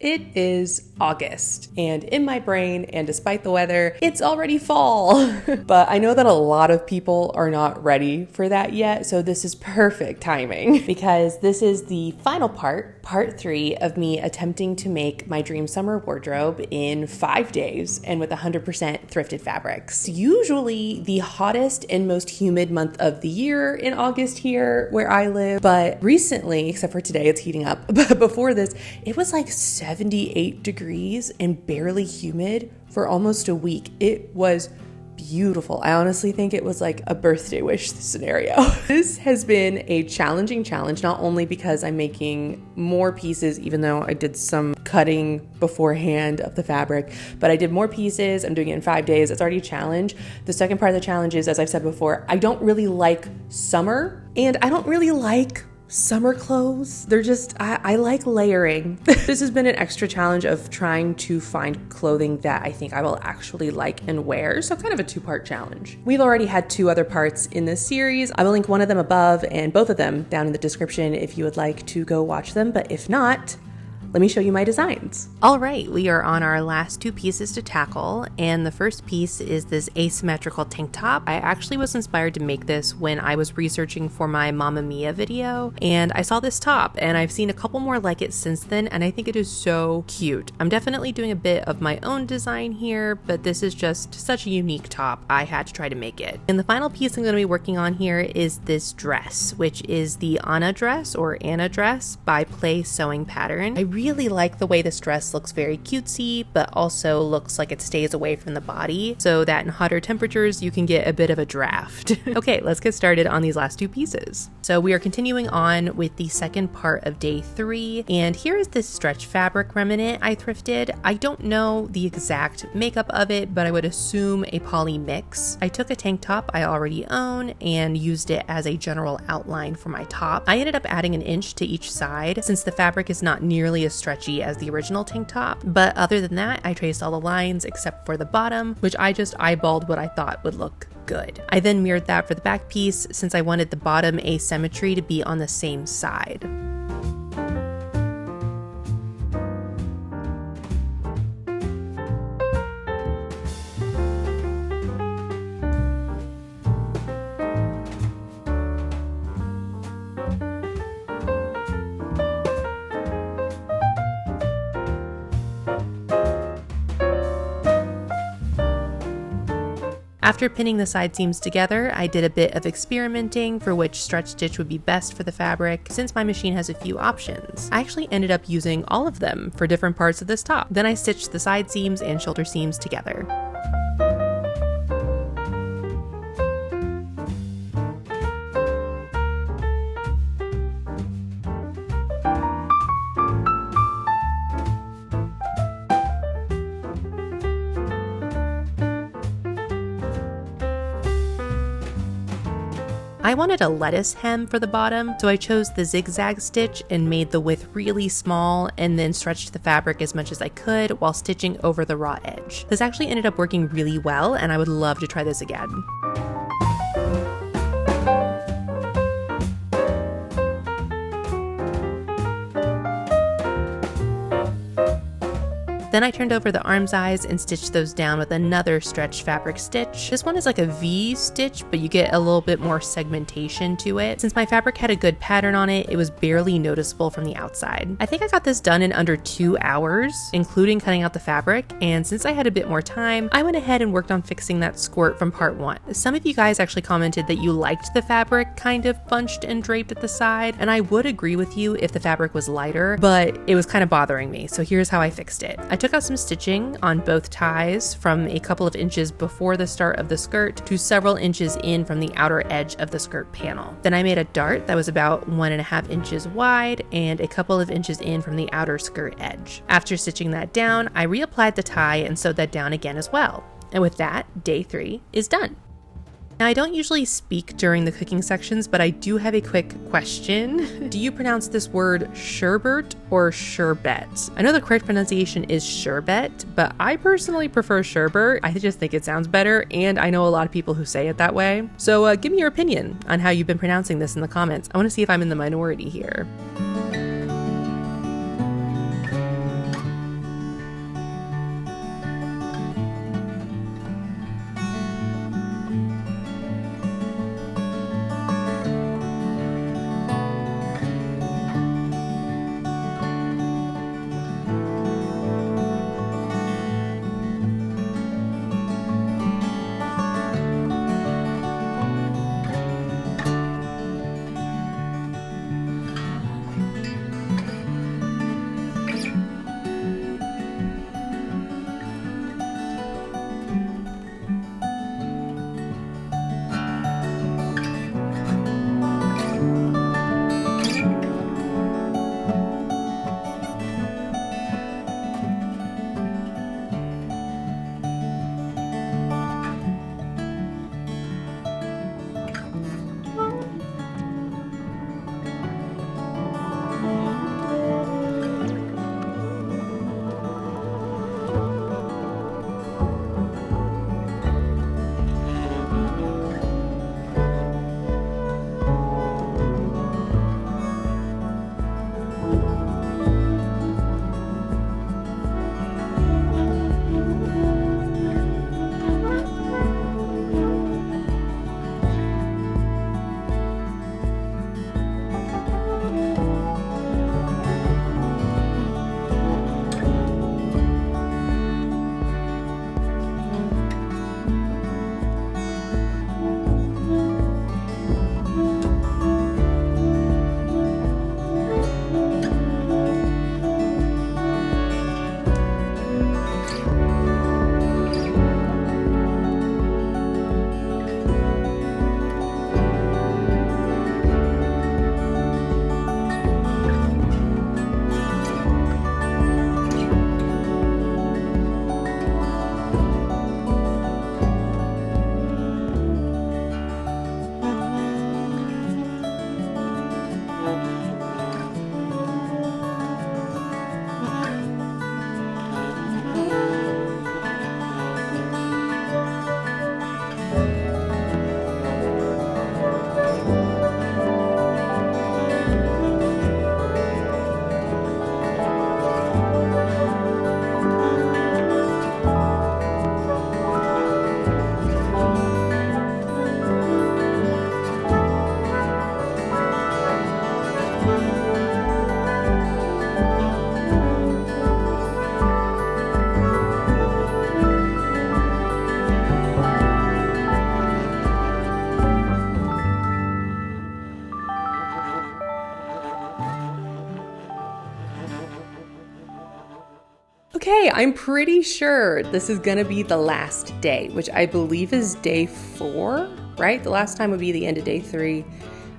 It is August, and in my brain, and despite the weather, it's already fall. But I know that a lot of people are not ready for that yet, so this is perfect timing because this is the final part 3 of me attempting to make my dream summer wardrobe in 5 days and with 100% thrifted fabrics. Usually the hottest and most humid month of the year in August here where I live, but recently, except for today, it's heating up. But before this, it was like 78 degrees and barely humid for almost a week. It was beautiful. I honestly think it was like a birthday wish scenario. This has been a challenging challenge, not only because I'm making more pieces, even though I did some cutting beforehand of the fabric, but I did more pieces. I'm doing it in 5 days. It's already a challenge. The second part of the challenge is, as I've said before, I don't really like summer and I don't really like summer clothes. They're just, I like layering. This has been an extra challenge of trying to find clothing that I think I will actually like and wear. So kind of a 2-part challenge. We've already had 2 other parts in this series. I will link one of them above and both of them down in the description if you would like to go watch them. But if not, let me show you my designs. All right, we are on our last 2 pieces to tackle, and the first piece is this asymmetrical tank top. I actually was inspired to make this when I was researching for my Mamma Mia video, and I saw this top, and I've seen a couple more like it since then, and I think it is so cute. I'm definitely doing a bit of my own design here, but this is just such a unique top, I had to try to make it. And the final piece I'm going to be working on here is this dress, which is the Anna dress by Play Sewing Pattern. I really like the way this dress looks very cutesy, but also looks like it stays away from the body so that in hotter temperatures you can get a bit of a draft. Okay, let's get started on these last 2 pieces. So we are continuing on with the second part of day 3, and here is this stretch fabric remnant I thrifted. I don't know the exact makeup of it, but I would assume a poly mix. I took a tank top I already own and used it as a general outline for my top. I ended up adding an inch to each side since the fabric is not nearly as stretchy as the original tank top, but other than that, I traced all the lines except for the bottom, which I just eyeballed what I thought would look good. I then mirrored that for the back piece since I wanted the bottom asymmetry to be on the same side. After pinning the side seams together, I did a bit of experimenting for which stretch stitch would be best for the fabric since my machine has a few options. I actually ended up using all of them for different parts of this top. Then I stitched the side seams and shoulder seams together. I wanted a lettuce hem for the bottom, so I chose the zigzag stitch and made the width really small and then stretched the fabric as much as I could while stitching over the raw edge. This actually ended up working really well, and I would love to try this again. Then I turned over the arm sides and stitched those down with another stretched fabric stitch. This one is like a V stitch, but you get a little bit more segmentation to it. Since my fabric had a good pattern on it, it was barely noticeable from the outside. I think I got this done in under 2 hours, including cutting out the fabric, and since I had a bit more time, I went ahead and worked on fixing that skirt from part 1. Some of you guys actually commented that you liked the fabric kind of bunched and draped at the side, and I would agree with you if the fabric was lighter, but it was kind of bothering me, so here's how I fixed it. I took out some stitching on both ties from a couple of inches before the start of the skirt to several inches in from the outer edge of the skirt panel. Then I made a dart that was about 1.5 inches wide and a couple of inches in from the outer skirt edge. After stitching that down, I reapplied the tie and sewed that down again as well. And with that, day 3 is done. Now, I don't usually speak during the cooking sections, but I do have a quick question. Do you pronounce this word sherbet or sherbet? I know the correct pronunciation is sherbet, but I personally prefer sherbet. I just think it sounds better, and I know a lot of people who say it that way. So give me your opinion on how you've been pronouncing this in the comments. I want to see if I'm in the minority here. Okay, I'm pretty sure this is gonna be the last day, which I believe is day 4, right? The last time would be the end of day 3.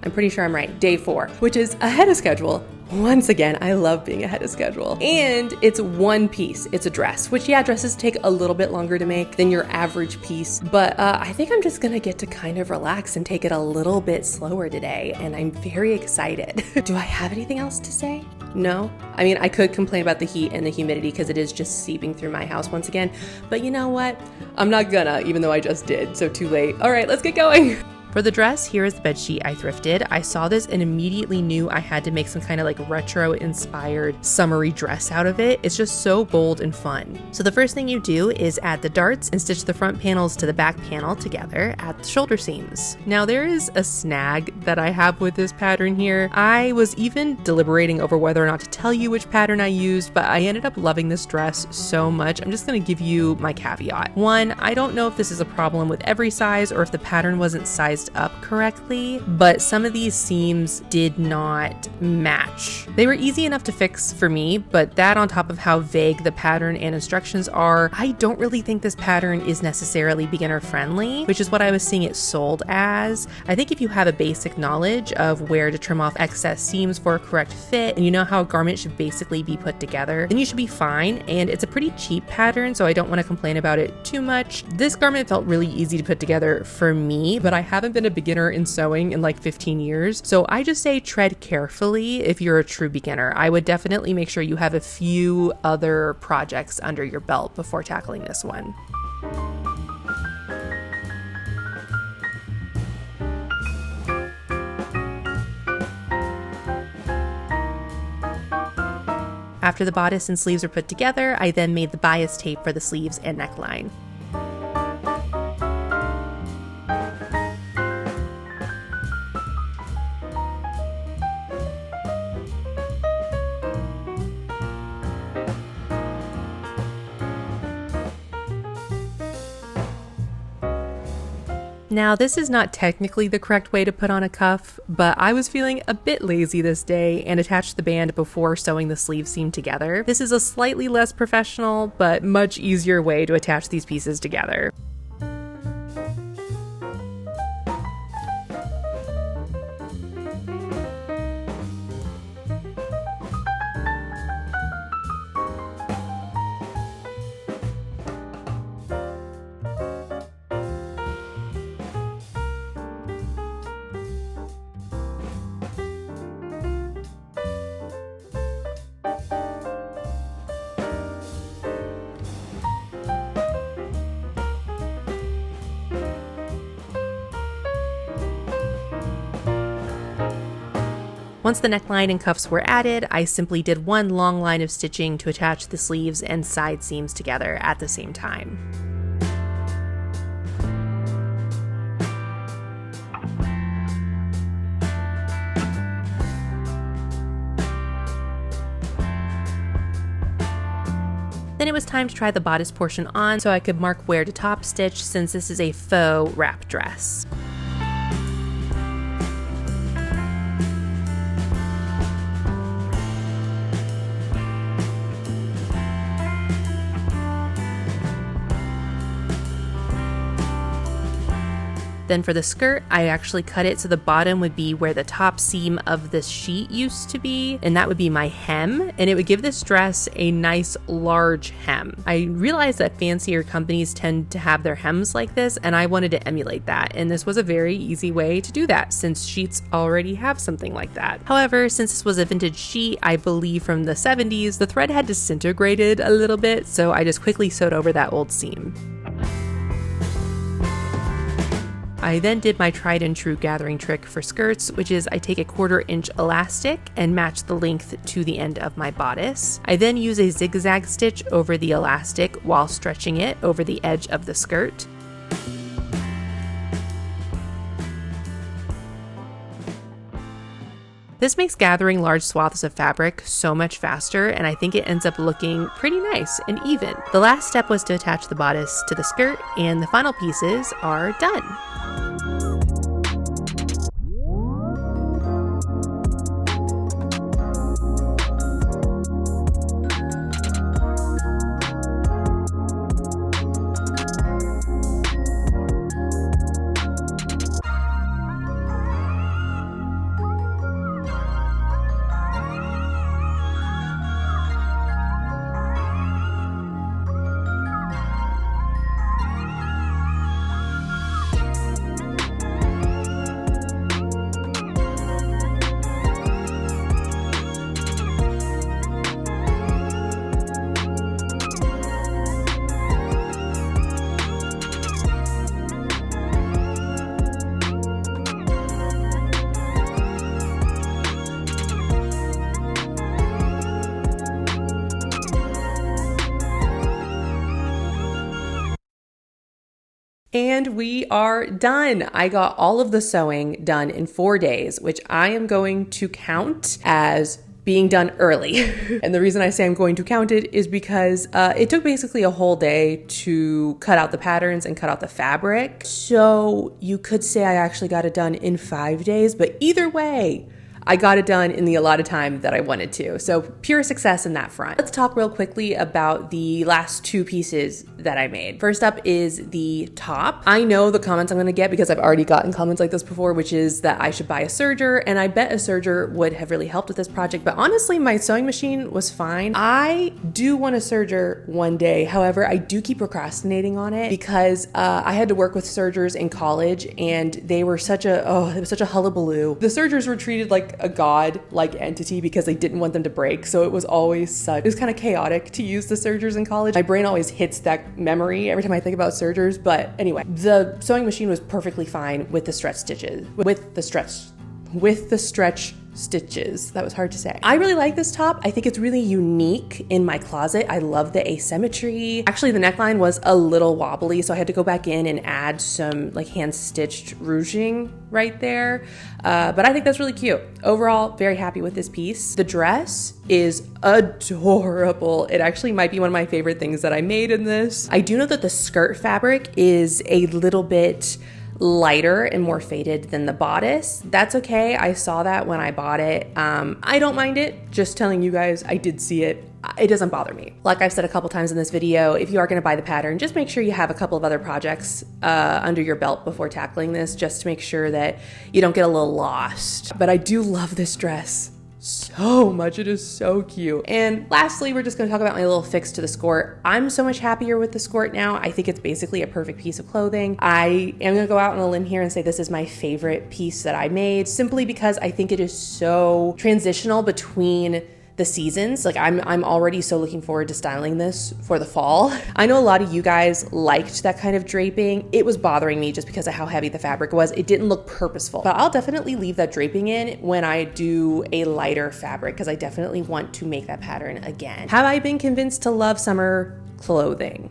I'm pretty sure I'm right, day 4, which is ahead of schedule. Once again, I love being ahead of schedule. And it's one piece, it's a dress, which yeah, dresses take a little bit longer to make than your average piece. But I think I'm just gonna get to kind of relax and take it a little bit slower today. And I'm very excited. Do I have anything else to say? No? I mean, I could complain about the heat and the humidity because it is just seeping through my house once again. But you know what? I'm not gonna, even though I just did, so too late. All right, let's get going. For the dress, here is the bedsheet I thrifted. I saw this and immediately knew I had to make some kind of like retro-inspired summery dress out of it. It's just so bold and fun. So the first thing you do is add the darts and stitch the front panels to the back panel together at the shoulder seams. Now there is a snag that I have with this pattern here. I was even deliberating over whether or not to tell you which pattern I used, but I ended up loving this dress so much. I'm just gonna give you my caveat. 1, I don't know if this is a problem with every size or if the pattern wasn't sized up correctly, but some of these seams did not match. They were easy enough to fix for me, but that on top of how vague the pattern and instructions are, I don't really think this pattern is necessarily beginner friendly, which is what I was seeing it sold as. I think if you have a basic knowledge of where to trim off excess seams for a correct fit, and you know how a garment should basically be put together, then you should be fine. And it's a pretty cheap pattern, so I don't want to complain about it too much. This garment felt really easy to put together for me, but I haven't been a beginner in sewing in like 15 years. So I just say tread carefully if you're a true beginner. I would definitely make sure you have a few other projects under your belt before tackling this one. After the bodice and sleeves are put together, I then made the bias tape for the sleeves and neckline. Now, this is not technically the correct way to put on a cuff, but I was feeling a bit lazy this day and attached the band before sewing the sleeve seam together. This is a slightly less professional, but much easier way to attach these pieces together. Once the neckline and cuffs were added, I simply did one long line of stitching to attach the sleeves and side seams together at the same time. Then it was time to try the bodice portion on so I could mark where to top stitch, since this is a faux wrap dress. Then for the skirt, I actually cut it so the bottom would be where the top seam of this sheet used to be, and that would be my hem, and it would give this dress a nice large hem. I realized that fancier companies tend to have their hems like this, and I wanted to emulate that, and this was a very easy way to do that since sheets already have something like that. However, since this was a vintage sheet, I believe from the 70s, the thread had disintegrated a little bit, so I just quickly sewed over that old seam. I then did my tried and true gathering trick for skirts, which is I take a 1/4 inch elastic and match the length to the end of my bodice. I then use a zigzag stitch over the elastic while stretching it over the edge of the skirt. This makes gathering large swaths of fabric so much faster, and I think it ends up looking pretty nice and even. The last step was to attach the bodice to the skirt, and the final pieces are done. And we are done. I got all of the sewing done in 4 days, which I am going to count as being done early. And the reason I say I'm going to count it is because it took basically a whole day to cut out the patterns and cut out the fabric. So you could say I actually got it done in 5 days, but either way, I got it done in the allotted time that I wanted to. So pure success in that front. Let's talk real quickly about the last 2 pieces that I made. First up is the top. I know the comments I'm gonna get because I've already gotten comments like this before, which is that I should buy a serger, and I bet a serger would have really helped with this project, but honestly, my sewing machine was fine. I do want a serger one day. However, I do keep procrastinating on it because I had to work with sergers in college, and they were it was such a hullabaloo. The sergers were treated like a god-like entity because they didn't want them to break. So it was kind of chaotic to use the sergers in college. My brain always hits that memory every time I think about sergers. But anyway, the sewing machine was perfectly fine with the stretch stitches, with the stretch stitches. That was hard to say. I really like this top. I think it's really unique in my closet. I love the asymmetry. Actually, the neckline was a little wobbly, so I had to go back in and add some like hand-stitched ruching right there. But I think that's really cute. Overall, very happy with this piece. The dress is adorable. It actually might be one of my favorite things that I made in this. I do know that the skirt fabric is a little bit lighter and more faded than the bodice. That's okay. I saw that when I bought it. I don't mind it. Just telling you guys, I did see it. It doesn't bother me. Like I've said a couple times in this video, if you are going to buy the pattern, just make sure you have a couple of other projects under your belt before tackling this, just to make sure that you don't get a little lost. But I do love this dress so much. It is so cute. And lastly, we're just going to talk about my little fix to the skirt. I'm so much happier with the skirt now. I think it's basically a perfect piece of clothing. I am going to go out on a limb here and say this is my favorite piece that I made, simply because I think it is so transitional between the seasons. Like I'm already so looking forward to styling this for the fall. I know a lot of you guys liked that kind of draping. It was bothering me just because of how heavy the fabric was. It didn't look purposeful, but I'll definitely leave that draping in when I do a lighter fabric because I definitely want to make that pattern again. Have I been convinced to love summer clothing?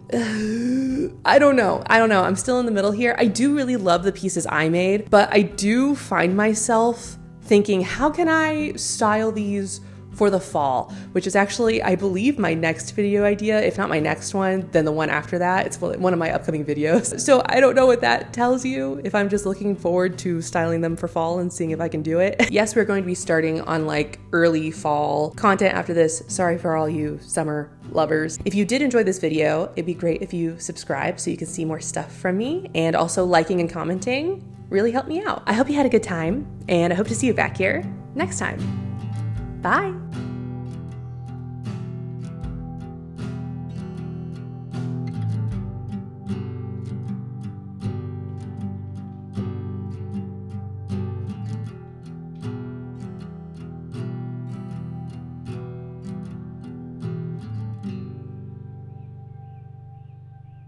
I don't know. I'm still in the middle here. I do really love the pieces I made, but I do find myself thinking, how can I style these for the fall, which is actually, I believe, my next video idea. If not my next one, then the one after that. It's one of my upcoming videos. So I don't know what that tells you, if I'm just looking forward to styling them for fall and seeing if I can do it. Yes, we're going to be starting on like early fall content after this. Sorry for all you summer lovers. If you did enjoy this video, it'd be great if you subscribe so you can see more stuff from me, and also liking and commenting really helped me out. I hope you had a good time, and I hope to see you back here next time. Bye.